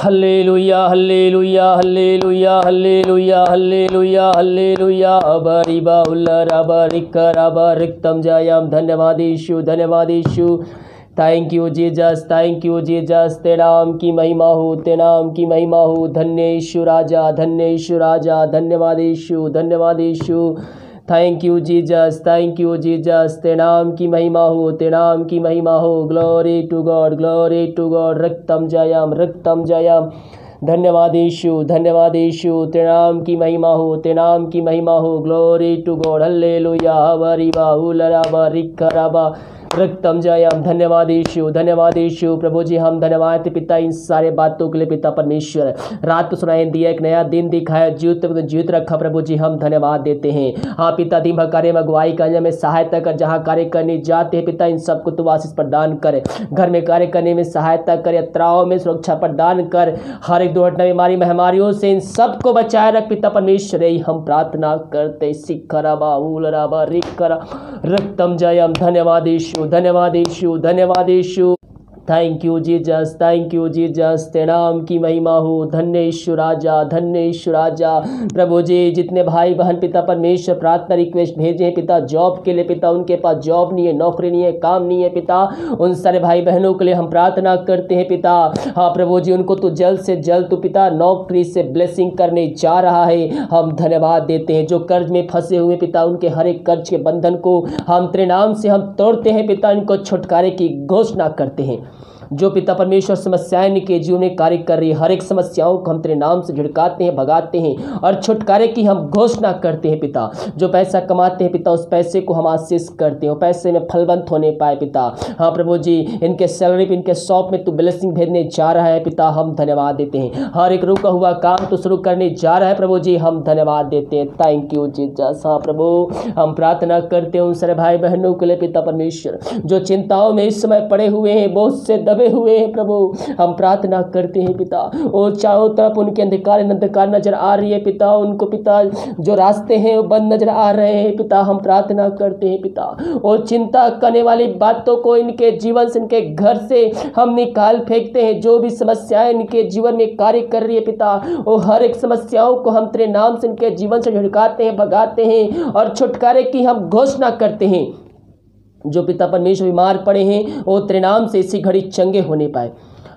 Hallelujah hallelujah hallelujah hallelujah hallelujah hallelujah अबरिबा उल्लरबा रिक्करबा रिक्तम जयम। धन्यवाद यीशु, धन्यवाद Yeshu. Thank you Jesus, thank you Jesus. तेरे नाम की महिमा हो, तेरे नाम की महिमा हो। धन्य यीशु राजा, धन्य यीशु राजा। धन्यवाद यीशु, धन्यवाद Yeshu. Thank you Jesus, thank you Jesus. तेरे नाम की महिमा हो, तेरे नाम की महिमा हो। Glory to God, glory to God. रक्तम जयम, रक्तम जयम। धन्यवाद यीशु, धन्यवाद यीशु। तेरे नाम की महिमा हो, तेरे नाम की महिमा हो। Glory to God. हल्लेलुया हबरिबा उलरबा रिक्करबा रक्तम जयम। धन्यवाद यीशु, धन्यवाद यीशु। प्रभु जी हम धन्यवाद पिता इन सारे बातों के लिए पिता परमेश्वर। रात को सुनाई दिया, एक नया दिन दिखाया, जीवित रखा। प्रभु जी हम धन्यवाद देते हैं। हाँ पिता, दिन भर कार्य में अगुवाई करने में सहायता कर। जहाँ कार्य करने जाते हैं पिता इन सबको तू आशीष प्रदान कर। घर में कार्य करने में सहायता कर, यात्राओं में सुरक्षा प्रदान कर। हर एक दुर्घटना, बीमारी, महामारियों से इन सबको बचाए रख पिता परमेश्वर। यही हम प्रार्थना करते। सिखरबा उलरबा रिक्करा रक्तम जयम। धन्यवाद यीशु, धन्यवाद यीशु, धन्यवाद Yeshu. Thank you Jesus, thank you Jesus. तेरे नाम की महिमा हो। धन्य यीशु राजा, धन्य यीशु राजा। प्रभु जी जितने भाई बहन पिता परमेश्वर प्रार्थना रिक्वेस्ट भेजे हैं पिता जॉब के लिए पिता, उनके पास जॉब नहीं है, नौकरी नहीं है, काम नहीं है पिता, उन सारे भाई बहनों के लिए हम प्रार्थना करते हैं पिता। हाँ प्रभु जी उनको तो जल्द से जल्द तो पिता नौकरी से ब्लेसिंग करने जा रहा है। हम धन्यवाद देते हैं। जो कर्ज में फंसे हुए पिता उनके हर एक कर्ज के बंधन को हम तेरे नाम से हम तोड़ते हैं पिता, इनको छुटकारे की घोषणा करते हैं। जो पिता परमेश्वर समस्याएं इनके जीवन में कार्य कर रही है, हर एक समस्याओं को हम तेरे नाम से झुड़काते हैं, भगाते हैं और छुटकारे की हम घोषणा करते हैं पिता। जो पैसा कमाते हैं पिता उस पैसे को हम आशीष करते हैं, पैसे में फलवंत होने पाए पिता। हाँ प्रभु जी इनके सैलरी पे, इनके शॉप में तू ब्लेसिंग भेजने जा रहा है पिता, हम धन्यवाद देते हैं। हर एक रुका हुआ काम तो शुरू करने जा रहा है प्रभु जी, हम धन्यवाद देते हैं। Thank you Jesus. हाँ प्रभु हम प्रार्थना करते हैं उन सारे भाई बहनों के लिए पिता परमेश्वर जो चिंताओं में इस समय पड़े हुए हैं, बहुत से दबे हुए हैं प्रभु, हम प्रार्थना करते हैं पिता। और चारों तरफ उनके अंधकार नजर आ रही है पिता, उनको पिता जो रास्ते हैं वो बंद नजर आ रहे हैं पिता, हम प्रार्थना करते हैं पिता। और चिंता करने वाली बातों को इनके जीवन से, इनके घर से हम निकाल फेंकते हैं। जो भी समस्याएं इनके जीवन में कार्य कर रही है पिता, वो हर एक समस्याओं को हम तेरे नाम से इनके जीवन से झुड़काते हैं, भगाते हैं और छुटकारे की हम घोषणा करते हैं। जो पिता परमेश्वर बीमार पड़े हैं वो तेरे नाम से इसी घड़ी चंगे होने पाए।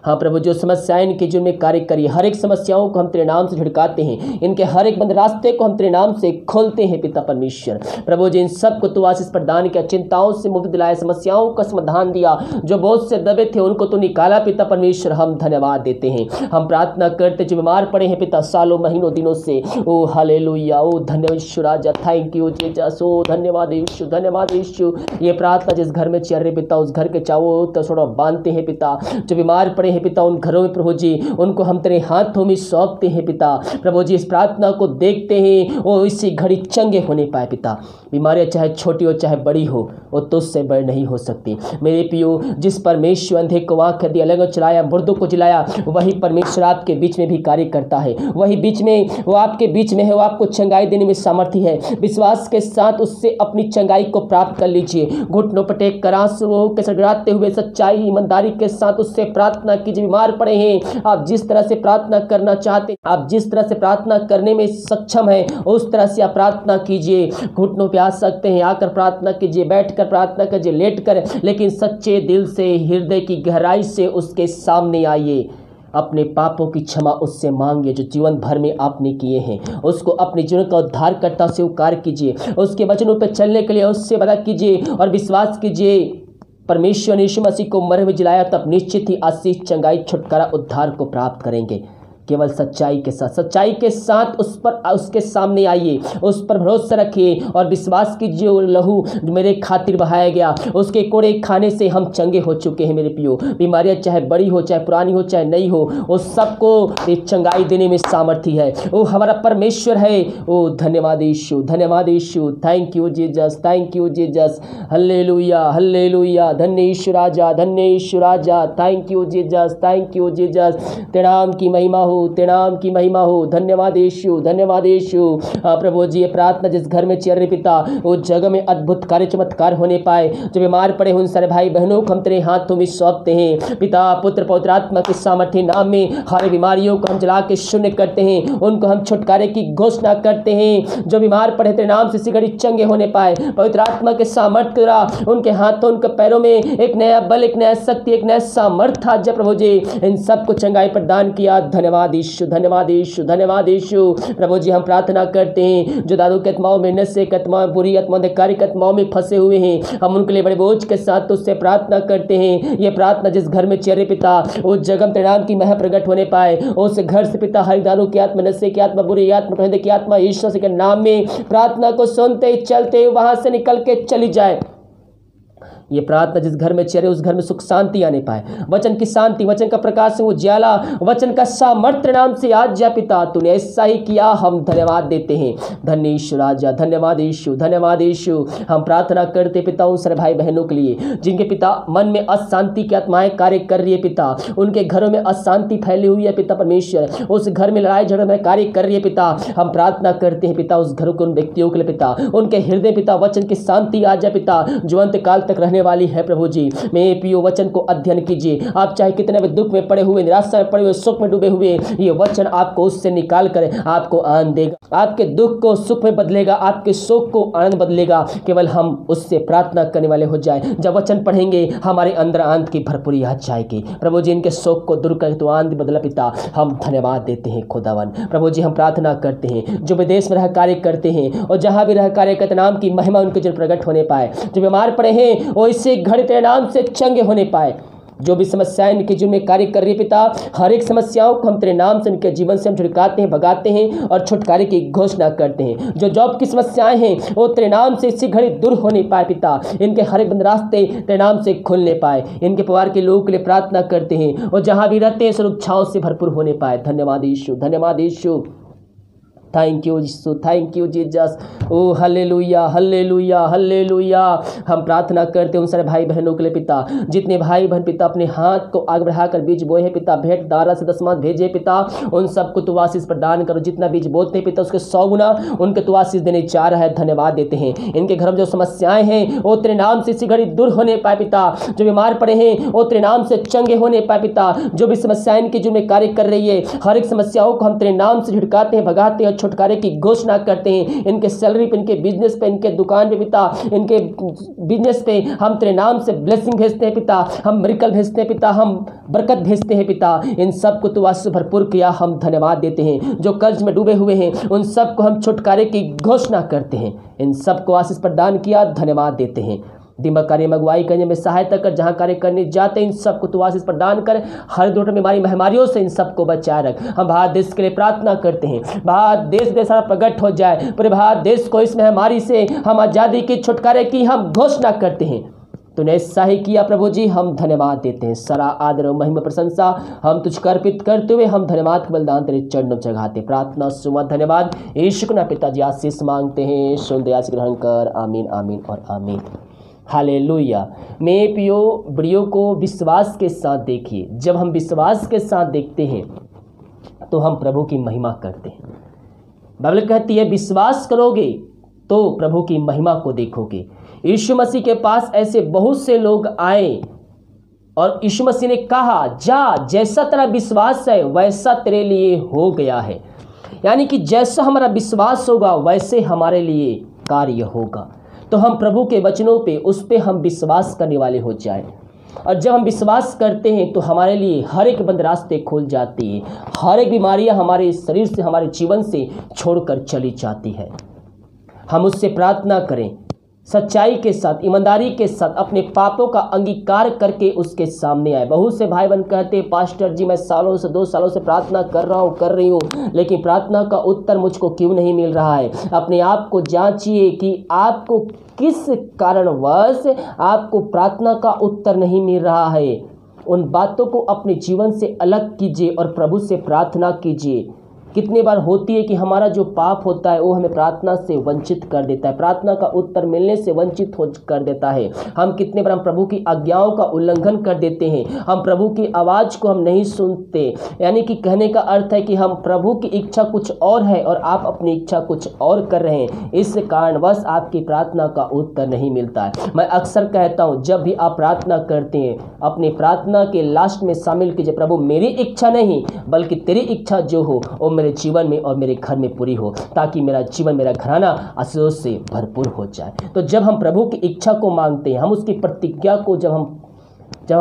हाँ प्रभु जो समस्याएं इनके जीवन में कार्य करिए, हर एक समस्याओं को हम तेरे नाम से झुड़काते हैं, इनके हर एक बंद रास्ते को हम तेरे नाम से खोलते हैं पिता परमेश्वर। प्रभु जी इन सबको तू आशीष प्रदान किया, चिंताओं से मुक्त दिलाया, समस्याओं का समाधान दिया। जो बहुत से दबे थे उनको तू निकाला पिता परमेश्वर, हम धन्यवाद देते हैं। हम प्रार्थना करते जो बीमार पड़े हैं पिता सालों महीनों दिनों से, ओ हालेलुया, ओ धन्यवाद यीशु राजा। थैंक यू जीसस, ओ धन्यवाद यीशु, धन्यवाद यीशु। ये प्रार्थना जिस घर में चल रही पिता उस घर के चारों तरफ थोड़ा बांधते हैं पिता। जो बीमार पड़े हैं पिता उन घरों में प्रभु जी उनको हम तेरे हाथों में सौंपते हैं पिता। प्रभु जी इस प्रार्थना को देखते हैं वो इसी घड़ी चंगे होने पाए पिता। बीमारियां चाहे छोटी हो चाहे बड़ी हो वो तुझसे बड़ी नहीं हो सकती। मेरे पियो जिस परमेश्वर अंधे को आंख दिया, अलग चलाया, मुर्दों को जिलाया, वही परमेश्वर आपके बीच में भी कार्य करता है। वही बीच में वो आपके बीच में है, वो आपको चंगाई देने में सामर्थ्य है। विश्वास के साथ उससे अपनी चंगाई को प्राप्त कर लीजिए। घुटनों पर टेक कर आंसुओं के सड़गड़ाते हुए सच्चाई ईमानदारी के साथ उससे प्रार्थना कीजिए। बीमार पड़े हैं, आप जिस तरह से प्रार्थना करना चाहते, आप जिस तरह से प्रार्थना करने में सक्षम है उस तरह से आप प्रार्थना कीजिए। घुटनों पे आ सकते हैं, आकर प्रार्थना कीजिए, बैठकर प्रार्थना कीजिए, लेटकर, लेकिन सच्चे दिल से हृदय की गहराई से उसके सामने आइए। अपने पापों की क्षमा उससे मांगिए जो जीवन भर में आपने किए हैं। उसको अपने जीवन का उद्धारकर्ता स्वीकार कीजिए। उसके वचनों पर चलने के लिए उससे वादा कीजिए और विश्वास कीजिए। परमेश्वर ने यीशु मसीह को मरे हुए जिलाया, तब निश्चित ही आशीष, चंगाई, छुटकारा, उद्धार को प्राप्त करेंगे। केवल सच्चाई के साथ उस पर, उसके सामने आइए, उस पर भरोसा रखिए और विश्वास कीजिए वो लहू जो मेरे खातिर बहाया गया, उसके कोड़े खाने से हम चंगे हो चुके हैं। मेरे पियो बीमारियां चाहे बड़ी हो, चाहे पुरानी हो, चाहे नई हो, उस सबको एक चंगाई देने में सामर्थ्य है। वो हमारा परमेश्वर है। ओ धन्यवाद यीशु, धन्यवाद Yeshu. Thank you Jesus, thank you Jesus. Hallelujah, hallelujah. धन्य यीशु राजा, धन्य यीशु राजा। Thank you Jesus, thank you Jesus. तेरे नाम की महिमा हो, हो, तेरे नाम की महिमा हो। धन्यवाद यीशु, धन्यवाद यीशु। प्रभु जी, ये प्रार्थना जिस घर में चल रही पिता, उस जगह में अद्भुत कार्य चमत्कार होने पाए। जो बीमार पड़े उन सारे भाई बहनों को हम तेरे हाथों में सौंपते हैं पिता। पुत्र पवित्र आत्मा के सामर्थ्य नाम में हर बीमारियों को हम जला के शून्य करते हैं, उनको हम छुटकारे की घोषणा करते हैं। जो बीमार पड़े तेरे नाम से इसी घड़ी चंगे होने पाए। पवित्र आत्मा के सामर्थ्य उनके हाथों उनके पैरों में एक नया बल, एक नया शक्ति, एक नया सामर्थ्य आज प्रभु जी इन सबको चंगाई प्रदान किया। धन्यवाद यीशु, धन्यवाद यीशु, धन्यवाद यीशु। प्रभु जी, हम प्रार्थना करते हैं जो दारू के आत्माओं में, नशे के आत्माओं में, बुरी आत्माओं, अधिकारी के आत्माओं में फंसे हुए हैं, हम उनके लिए बड़े बोझ के साथ उससे प्रार्थना करते हैं। ये प्रार्थना जिस घर में चेहरे पिता, उस जगह तेरे नाम की मह प्रकट होने पाए। उस घर से पिता हर दारू की आत्मा, नशे की आत्मा, बुरी आत्मा, की आत्मा यीशु के नाम में प्रार्थना को सुनते चलते वहां से निकल के चली जाए। ये प्रार्थना जिस घर में चेहरे उस घर में सुख शांति आने पाए। वचन की शांति, वचन का प्रकाश, वो ज्वाला, वचन का सामर्थ्य नाम से आज जा पिता, तूने ऐसा ही किया। हम धन्यवाद देते हैं। धन्य यीशु राजा, धन्यवाद यीशु, धन्यवाद यीशु। हम प्रार्थना करते पिता उन सारे भाई बहनों के लिए जिनके पिता मन में अशांति की आत्माएं कार्य कर रही है पिता, उनके घरों में अशांति फैली हुई है पिता परमेश्वर, उस घर में लड़ाई झगड़ा में कार्य कर रही है पिता। हम प्रार्थना करते हैं पिता उस घरों के उन व्यक्तियों के लिए पिता, उनके हृदय पिता वचन की शांति आ जाए पिता, जो अंत काल तक रहने वाली है। प्रभु जी, मैं पियो वचन को अध्ययन कीजिए। आप चाहे कितने भी दुख में पड़े हुए, निराशा में पड़े हुए, सुख में डूबे हुए, ये वचन आपको उससे निकाल कर आपको आनंद देगा। आपके दुख को सुख में बदलेगा, आपके शोक को आनंद बदलेगा। केवल हम उससे प्रार्थना करने वाले हो जाए। जब वचन पढ़ेंगे हमारे अंदर आनंद की भरपूरी आ जाएगी। प्रभु जी, इनके शोक को दूर कर तो आनंद बदला पिता। हम धन्यवाद देते हैं खुदावन। प्रभु जी, हम प्रार्थना करते हैं जो विदेश में रह कार्य करते हैं और जहां भी रह कार्य करते, नाम की महिमा उनके जन प्रकट होने पाए। जो बीमार पड़े हैं वो इससे घड़ी तेरे नाम से चंगे होने पाए। जो भी समस्याएं इनके जीवन में कार्य कर रही है पिता, हर एक समस्याओं को हम तेरे नाम से इनके जीवन से हम छुटकाते हैं, भगाते हैं और छुटकारे की घोषणा करते हैं। जो जॉब की समस्याएं हैं वो तेरे नाम से इसी घड़ी दूर होने पाए पिता। इनके हर एक बंद रास्ते तेरे नाम से खुलने पाए। इनके परिवार के लोगों के लिए प्रार्थना करते हैं और जहां भी रहते हैं सुरक्षाओं से भरपूर होने पाए। धन्यवाद यीशु, धन्यवाद Yeshu. Thank you Yeshu, thank you Jesus. ओ हालेलुया, हालेलुया, हालेलुया। हम प्रार्थना करते हैं उन सारे भाई बहनों के लिए पिता, जितने भाई बहन पिता अपने हाथ को आगे बढ़ाकर बीज बोए हैं पिता, भेंट दारा से दशमांश भेजे पिता, उन सबको तू आशीष प्रदान करो। जितना बीज बोते हैं पिता उसके 100 गुना उनके तू आशीष देने चाह रहा है। धन्यवाद देते हैं। इनके घर में जो समस्याएं हैं वो तेरे नाम से इसी घड़ी दूर होने पाए पिता। जो बीमार पड़े हैं वो तेरे नाम से चंगे होने पाए पिता। जो भी समस्याएं इनकी जो में कार्य कर रही है, हर एक समस्याओं को हम तेरे नाम से झुटकाते हैं, भगाते हैं, छुटकारे की घोषणा करते हैं। इनके सैलरी पे, इनके बिजनेस पे, इनके दुकान पे पिता, इनके बिजनेस पे हम तेरे नाम से ब्लेसिंग भेजते हैं पिता, हम मिरेकल भेजते हैं पिता, हम बरकत भेजते हैं पिता। इन सब को तू आशीष भरपूर किया। हम धन्यवाद देते हैं। जो कर्ज में डूबे हुए हैं उन सब को हम छुटकारे की घोषणा करते हैं। इन सब को आशीष प्रदान किया। धन्यवाद देते हैं। दिमाग कार्य में अगुवाई करने में सहायता कर, जहां कार्य करने जाते इन सबको तू आशीष प्रदान कर। हर दुर्घटना बीमारी महामारियों से इन सबको बचाए रख। हम भारत देश के लिए प्रार्थना करते हैं, भारत देश में सारा प्रकट हो जाए। पूरे भारत देश को इस महामारी से हम आज़ादी की, छुटकारे की हम घोषणा करते हैं। तूने ऐसा ही किया प्रभु जी। हम धन्यवाद देते हैं। सारा आदर और महिमा प्रशंसा हम तुझको अर्पित करते हुए हम धन्यवाद का बलिदान तेरे चरणों में चढ़ाते। प्रार्थना सुमत धन्यवाद यीशु के नाम पिताजी आशीष मांगते हैं। सुन दया से ग्रहण कर। आमीन, आमीन और आमीन। हालेलुया। मैं पियो वीडियो को विश्वास के साथ देखिए। जब हम विश्वास के साथ देखते हैं तो हम प्रभु की महिमा करते हैं। बाइबल कहती है विश्वास करोगे तो प्रभु की महिमा को देखोगे। यीशु मसीह के पास ऐसे बहुत से लोग आए और यीशु मसीह ने कहा, जा, जैसा तेरा विश्वास है वैसा तेरे लिए हो गया है। यानी कि जैसा हमारा विश्वास होगा वैसे हमारे लिए कार्य होगा। तो हम प्रभु के वचनों पे, उस पे हम विश्वास करने वाले हो जाए। और जब हम विश्वास करते हैं तो हमारे लिए हर एक बंद रास्ते खुल जाती है। हर एक बीमारियां हमारे शरीर से, हमारे जीवन से छोड़कर चली जाती है। हम उससे प्रार्थना करें, सच्चाई के साथ, ईमानदारी के साथ अपने पापों का अंगीकार करके उसके सामने आए। बहुत से भाई बहन कहते हैं, पास्टर जी मैं सालों से, 2 सालों से प्रार्थना कर रही हूँ, लेकिन प्रार्थना का उत्तर मुझको क्यों नहीं मिल रहा है। अपने आप को जांचिए कि आपको किस कारणवश आपको प्रार्थना का उत्तर नहीं मिल रहा है। उन बातों को अपने जीवन से अलग कीजिए और प्रभु से प्रार्थना कीजिए। कितनी बार होती है कि हमारा जो पाप होता है वो हमें प्रार्थना से वंचित कर देता है, प्रार्थना का उत्तर मिलने से वंचित कर देता है। हम कितने बार हम प्रभु की आज्ञाओं का उल्लंघन कर देते हैं, हम प्रभु की आवाज़ को हम नहीं सुनते। यानी कि कहने का अर्थ है कि हम प्रभु की इच्छा कुछ और है और आप अपनी इच्छा कुछ और कर रहे हैं, इस कारणवश आपकी प्रार्थना का उत्तर नहीं मिलता है। मैं अक्सर कहता हूँ, जब भी आप प्रार्थना करते हैं अपनी प्रार्थना के लास्ट में शामिल कीजिए, प्रभु मेरी इच्छा नहीं बल्कि तेरी इच्छा जो हो वो मेरे जीवन में और मेरे घर में पूरी हो, ताकि मेरा जीवन, मेरा घराना आशीष से भरपूर हो जाए। तो जब हम प्रभु की इच्छा को मांगते हैं, हम उसकी प्रतिज्ञा को जब हम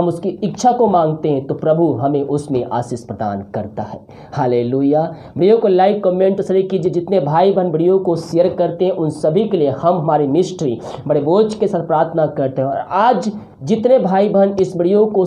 उसकी इच्छा को मांगते हैं तो प्रभु हमें उसमें आशीष प्रदान करता है। हालेलुया। वीडियो को लाइक, कमेंट शेयर कीजिए। जितने भाई बहन वीडियो को शेयर करते हैं उन सभी के लिए हम हमारी मिनिस्ट्री बड़े बोझ के साथ प्रार्थना करते हैं। और आज जितने भाई बहन इस वीडियो को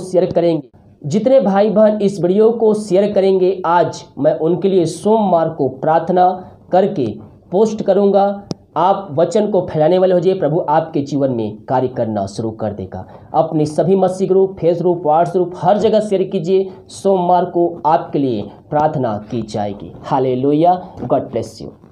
शेयर करेंगे, आज मैं उनके लिए सोमवार को प्रार्थना करके पोस्ट करूंगा। आप वचन को फैलाने वाले हो जाइए, प्रभु आपके जीवन में कार्य करना शुरू कर देगा। अपने सभी मसीह group, face group, whats group, हर जगह शेयर कीजिए। सोमवार को आपके लिए प्रार्थना की जाएगी। हालेलुया। God bless you.